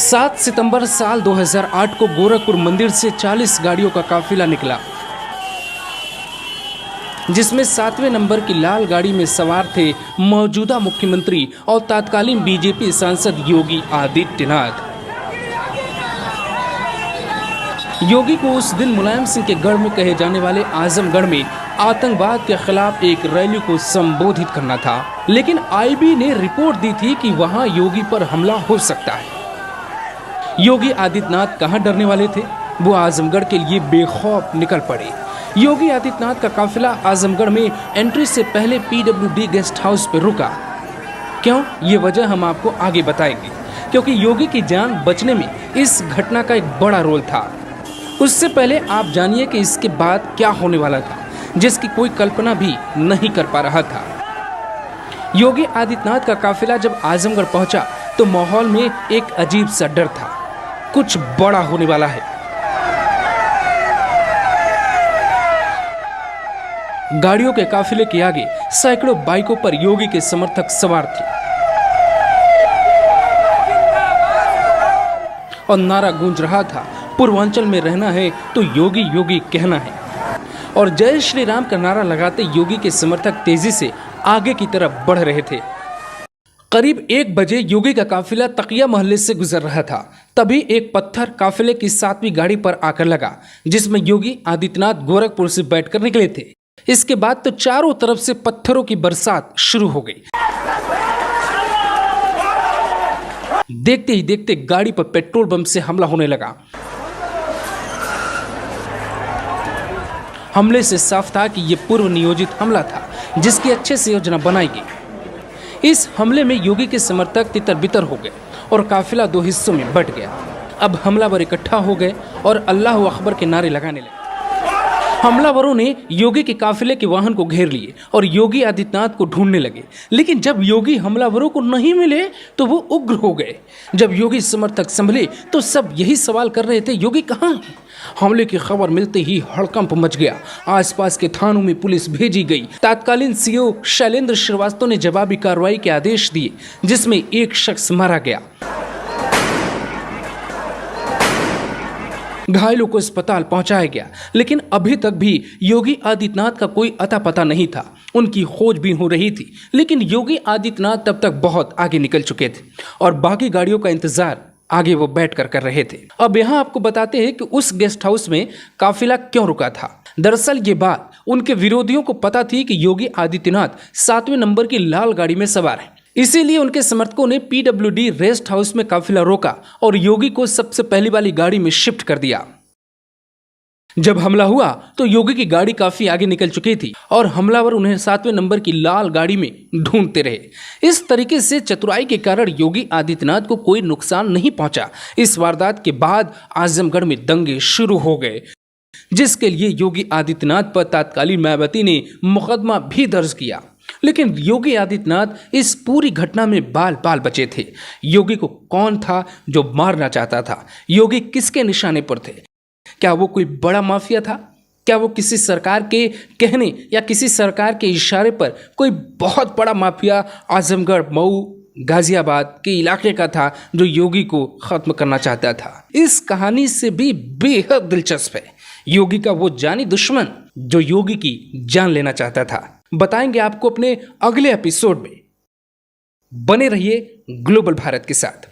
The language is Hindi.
7 सितंबर साल 2008 को गोरखपुर मंदिर से 40 गाड़ियों का काफिला निकला, जिसमें 7वें नंबर की लाल गाड़ी में सवार थे मौजूदा मुख्यमंत्री और तत्कालीन बीजेपी सांसद योगी आदित्यनाथ। योगी को उस दिन मुलायम सिंह के गढ़ में कहे जाने वाले आजमगढ़ में आतंकवाद के खिलाफ एक रैली को संबोधित करना था, लेकिन आईबी ने रिपोर्ट दी थी कि वहां योगी पर हमला हो सकता है। योगी आदित्यनाथ कहां डरने वाले थे, वो आजमगढ़ के लिए बेखौफ निकल पड़े। योगी आदित्यनाथ का काफिला आजमगढ़ में एंट्री से पहले पीडब्ल्यूडी गेस्ट हाउस पर रुका। क्यों, ये वजह हम आपको आगे बताएंगे, क्योंकि योगी की जान बचने में इस घटना का एक बड़ा रोल था। उससे पहले आप जानिए कि इसके बाद क्या होने वाला था, जिसकी कोई कल्पना भी नहीं कर पा रहा था। योगी आदित्यनाथ का काफिला जब आजमगढ़ पहुंचा तो माहौल में एक अजीब सा डर था, कुछ बड़ा होने वाला है। गाड़ियों के काफिले के आगे सैकड़ों बाइकों पर योगी के समर्थक सवार थे और नारा गूंज रहा था, पूर्वांचल में रहना है तो योगी योगी कहना है। और जय श्री राम का नारा लगाते योगी के समर्थक तेजी से आगे की तरफ बढ़ रहे थे। करीब 1 बजे योगी का काफिला तकिया मोहल्ले से गुजर रहा था, तभी एक पत्थर काफिले की 7वीं गाड़ी पर आकर लगा, जिसमें योगी आदित्यनाथ गोरखपुर से बैठकर निकले थे। इसके बाद तो चारों तरफ से पत्थरों की बरसात शुरू हो गई। देखते ही देखते गाड़ी पर पेट्रोल बम से हमला होने लगा। हमले से साफ था कि यह पूर्व नियोजित हमला था, जिसकी अच्छे से योजना बनाई गई। इस हमले में योगी के समर्थक तितर बितर हो गए और काफिला 2 हिस्सों में बंट गया। अब हमलावर इकट्ठा हो गए और अल्लाह अकबर के नारे लगाने लगे। हमलावरों ने योगी के काफिले के वाहन को घेर लिए और योगी आदित्यनाथ को ढूंढने लगे, लेकिन जब योगी हमलावरों को नहीं मिले तो वो उग्र हो गए। जब योगी समर्थक संभले तो सब यही सवाल कर रहे थे, योगी कहाँ है? हमले की खबर मिलते ही हड़कंप मच गया। आसपास के थानों में पुलिस भेजी गई। तत्कालीन सीओ शैलेंद्र श्रीवास्तव ने जवाबी कार्रवाई के आदेश दिए, जिसमें एक शख्स मारा गया। घायलों को अस्पताल पहुंचाया गया, लेकिन अभी तक भी योगी आदित्यनाथ का कोई अता पता नहीं था। उनकी खोजबीन हो रही थी, लेकिन योगी आदित्यनाथ तब तक बहुत आगे निकल चुके थे और बाकी गाड़ियों का इंतजार आगे वो बैठकर कर रहे थे। अब यहाँ आपको बताते हैं कि उस गेस्ट हाउस में काफिला क्यों रुका था। दरअसल ये बात उनके विरोधियों को पता थी कि योगी आदित्यनाथ 7वें नंबर की लाल गाड़ी में सवार है, इसीलिए उनके समर्थकों ने पीडब्ल्यूडी रेस्ट हाउस में काफिला रोका और योगी को सबसे पहली वाली गाड़ी में शिफ्ट कर दिया। जब हमला हुआ तो योगी की गाड़ी काफी आगे निकल चुकी थी और हमलावर उन्हें 7वें नंबर की लाल गाड़ी में ढूंढते रहे। इस तरीके से चतुराई के कारण योगी आदित्यनाथ को कोई नुकसान नहीं पहुंचा। इस वारदात के बाद आजमगढ़ में दंगे शुरू हो गए, जिसके लिए योगी आदित्यनाथ पर तत्कालीन मायावती ने मुकदमा भी दर्ज किया, लेकिन योगी आदित्यनाथ इस पूरी घटना में बाल बाल बचे थे। योगी को कौन था जो मारना चाहता था? योगी किसके निशाने पर थे? क्या वो कोई बड़ा माफिया था? क्या वो किसी सरकार के कहने या किसी सरकार के इशारे पर कोई बहुत बड़ा माफिया आजमगढ़, मऊ, गाजियाबाद के इलाके का था जो योगी को खत्म करना चाहता था? इस कहानी से भी बेहद दिलचस्प है योगी का वो जानी दुश्मन जो योगी की जान लेना चाहता था। बताएंगे आपको अपने अगले एपिसोड में। बने रहिए ग्लोबल भारत के साथ।